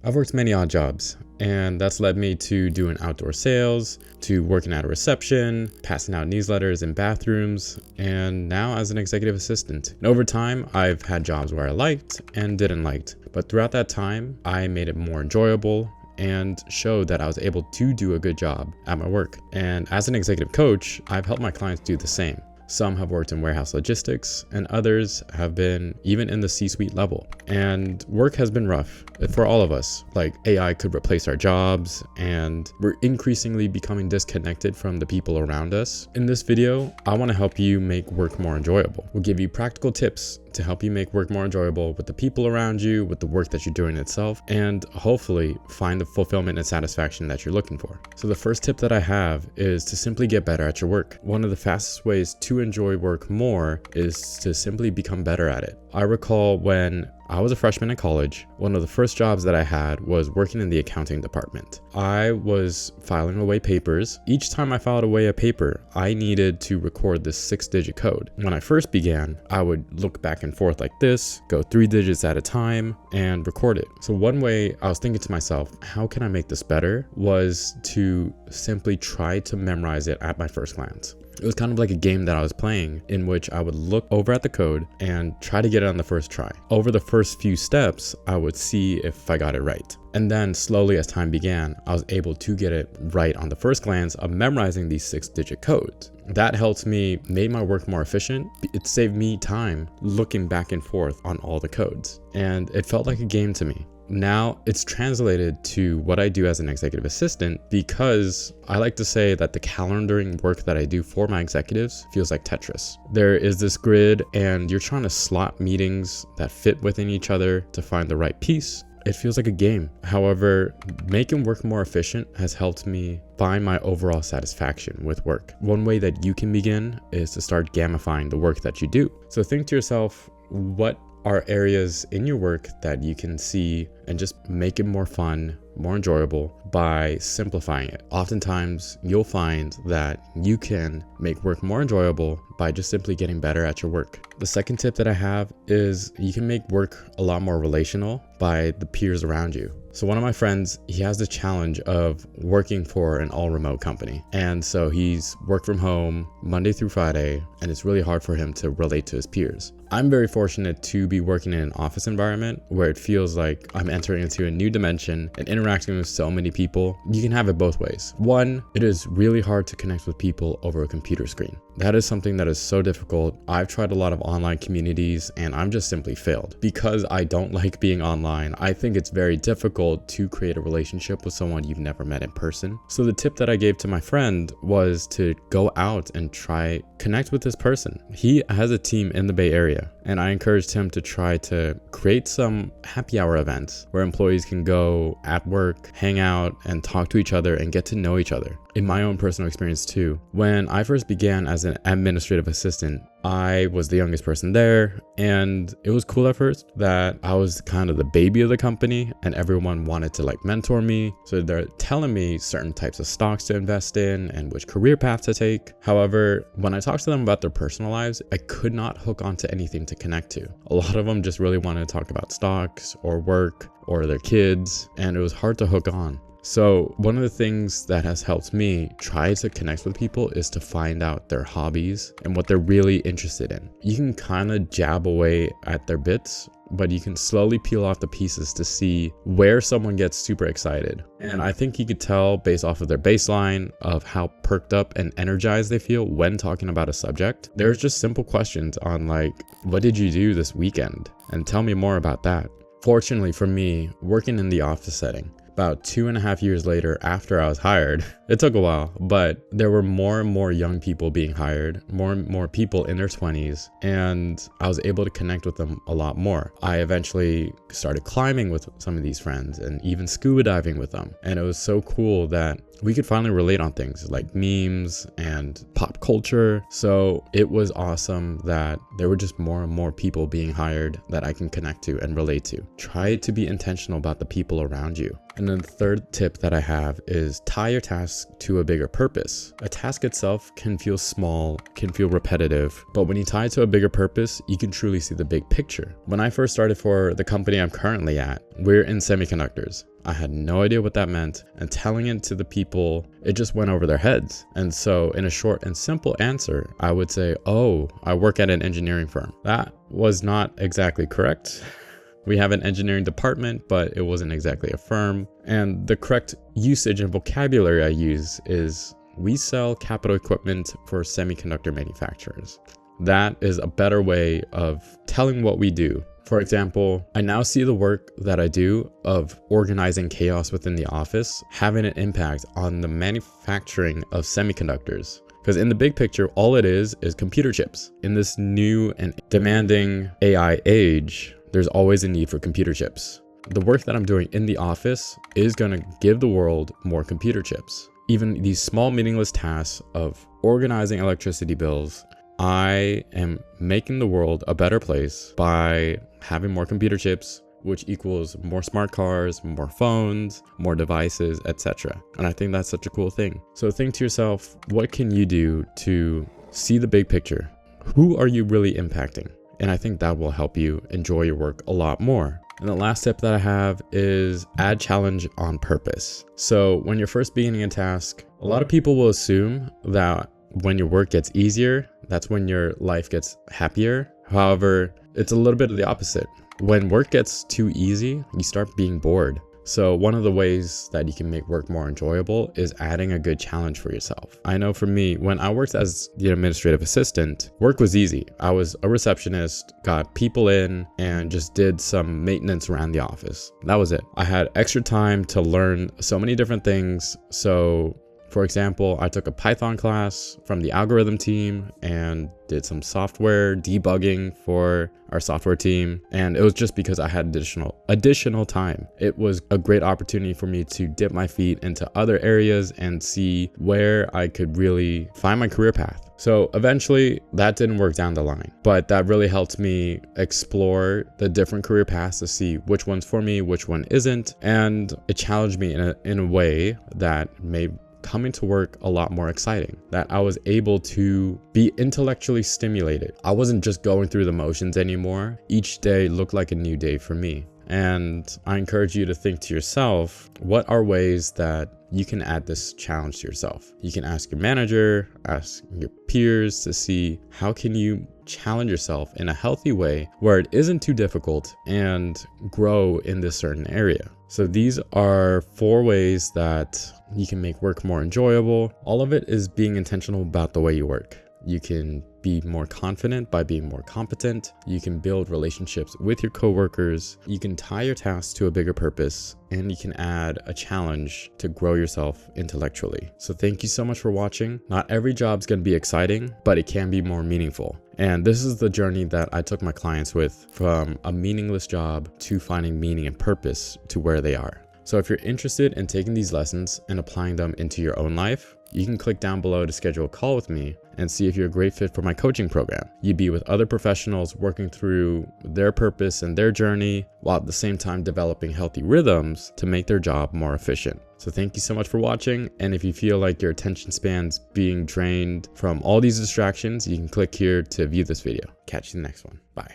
I've worked many odd jobs, and that's led me to doing outdoor sales, to working at a reception, passing out newsletters in bathrooms, and now as an executive assistant. And over time, I've had jobs where I liked and didn't like, but throughout that time, I made it more enjoyable and showed that I was able to do a good job at my work. And as an executive coach, I've helped my clients do the same. Some have worked in warehouse logistics, and others have been even in the C-suite level. And work has been rough for all of us. Like, AI could replace our jobs, and we're increasingly becoming disconnected from the people around us. In this video, I want to help you make work more enjoyable. We'll give you practical tips to help you make work more enjoyable with the people around you, with the work that you're doing itself, and hopefully find the fulfillment and satisfaction that you're looking for. So the first tip that I have is to simply get better at your work. One of the fastest ways to enjoy work more is to simply become better at it. I recall when I was a freshman in college, one of the first jobs that I had was working in the accounting department. I was filing away papers. Each time I filed away a paper, I needed to record this 6-digit code. When I first began, I would look back and forth like this, go 3 digits at a time, and record it. So one way I was thinking to myself, how can I make this better, was to simply try to memorize it at my first glance. It was kind of like a game that I was playing in which I would look over at the code and try to get it on the first try. Over the first few steps, I would see if I got it right. And then slowly as time began, I was able to get it right on the first glance of memorizing these 6-digit codes. That helped me make my work more efficient. It saved me time looking back and forth on all the codes. And it felt like a game to me. Now it's translated to what I do as an executive assistant, because I like to say that the calendaring work that I do for my executives feels like Tetris. There is this grid and you're trying to slot meetings that fit within each other to find the right piece. It feels like a game. However, making work more efficient has helped me find my overall satisfaction with work. One way that you can begin is to start gamifying the work that you do. So think to yourself, what are areas in your work that you can see and just make it more fun, more enjoyable by simplifying it. Oftentimes, you'll find that you can make work more enjoyable by just simply getting better at your work. The second tip that I have is you can make work a lot more relational by the peers around you. So one of my friends, he has the challenge of working for an all-remote company. And so he's worked from home Monday through Friday, and it's really hard for him to relate to his peers. I'm very fortunate to be working in an office environment where it feels like I'm entering into a new dimension and interacting with so many people. You can have it both ways. One, it is really hard to connect with people over a computer screen. That is something that is so difficult. I've tried a lot of online communities and I'm just simply failed. Because I don't like being online, I think it's very difficult to create a relationship with someone you've never met in person. So the tip that I gave to my friend was to go out and try connect with this person. He has a team in the Bay Area, and I encouraged him to try to create some happy hour events where employees can go at work, hang out, and talk to each other and get to know each other. In my own personal experience too, when I first began as an administrative assistant, I was the youngest person there, and it was cool at first that I was kind of the baby of the company and everyone wanted to mentor me. So they're telling me certain types of stocks to invest in and which career path to take. However, when I talked to them about their personal lives, I could not hook onto anything to connect to. A lot of them just really wanted to talk about stocks or work or their kids, and it was hard to hook on. So one of the things that has helped me try to connect with people is to find out their hobbies and what they're really interested in. You can kind of jab away at their bits, but you can slowly peel off the pieces to see where someone gets super excited. And I think you could tell based off of their baseline of how perked up and energized they feel when talking about a subject. There's just simple questions on what did you do this weekend? And tell me more about that. Fortunately for me, working in the office setting, about 2.5 years later after I was hired, it took a while, but there were more and more young people being hired, more and more people in their 20s, and I was able to connect with them a lot more. I eventually started climbing with some of these friends and even scuba diving with them. And it was so cool that we could finally relate on things like memes and pop culture. So it was awesome that there were just more and more people being hired that I can connect to and relate to. Try to be intentional about the people around you. And then the third tip that I have is tie your tasks task to a bigger purpose. A task itself can feel small, can feel repetitive, but when you tie it to a bigger purpose, you can truly see the big picture. When I first started for the company I'm currently at, we're in semiconductors. I had no idea what that meant, and telling it to the people, it just went over their heads. And so in a short and simple answer, I would say, oh, I work at an engineering firm. That was not exactly correct. We have an engineering department, but it wasn't exactly a firm. And the correct usage and vocabulary I use is we sell capital equipment for semiconductor manufacturers. That is a better way of telling what we do. For example, I now see the work that I do of organizing chaos within the office having an impact on the manufacturing of semiconductors. Because in the big picture, all it is computer chips. In this new and demanding AI age, there's always a need for computer chips. The work that I'm doing in the office is going to give the world more computer chips. Even these small meaningless tasks of organizing electricity bills, I am making the world a better place by having more computer chips, which equals more smart cars, more phones, more devices, etc. And I think that's such a cool thing. So think to yourself, what can you do to see the big picture? Who are you really impacting? And I think that will help you enjoy your work a lot more. And the last tip that I have is add challenge on purpose. So when you're first beginning a task, a lot of people will assume that when your work gets easier, that's when your life gets happier. However, it's a little bit of the opposite. When work gets too easy, you start being bored. So one of the ways that you can make work more enjoyable is adding a good challenge for yourself. I know for me, when I worked as the administrative assistant, work was easy. I was a receptionist, got people in, and just did some maintenance around the office. That was it. I had extra time to learn so many different things. So for example, I took a Python class from the algorithm team and did some software debugging for our software team. And it was just because I had additional time. It was a great opportunity for me to dip my feet into other areas and see where I could really find my career path. So eventually that didn't work down the line, but that really helped me explore the different career paths to see which one's for me, which one isn't. And it challenged me in a way that made coming to work a lot more exciting, that I was able to be intellectually stimulated. I wasn't just going through the motions anymore. Each day looked like a new day for me. And I encourage you to think to yourself, what are ways that you can add this challenge to yourself? You can ask your manager, ask your peers to see how can you challenge yourself in a healthy way where it isn't too difficult and grow in this certain area. So these are 4 ways that you can make work more enjoyable. All of it is being intentional about the way you work. You can be more confident by being more competent. You can build relationships with your coworkers. You can tie your tasks to a bigger purpose, and you can add a challenge to grow yourself intellectually. So thank you so much for watching. Not every job's going to be exciting, but it can be more meaningful. And this is the journey that I took my clients with, from a meaningless job to finding meaning and purpose to where they are. So if you're interested in taking these lessons and applying them into your own life, you can click down below to schedule a call with me and see if you're a great fit for my coaching program. You'd be with other professionals working through their purpose and their journey, while at the same time developing healthy rhythms to make their job more efficient. So thank you so much for watching. And if you feel like your attention span's being drained from all these distractions, you can click here to view this video. Catch you in the next one. Bye.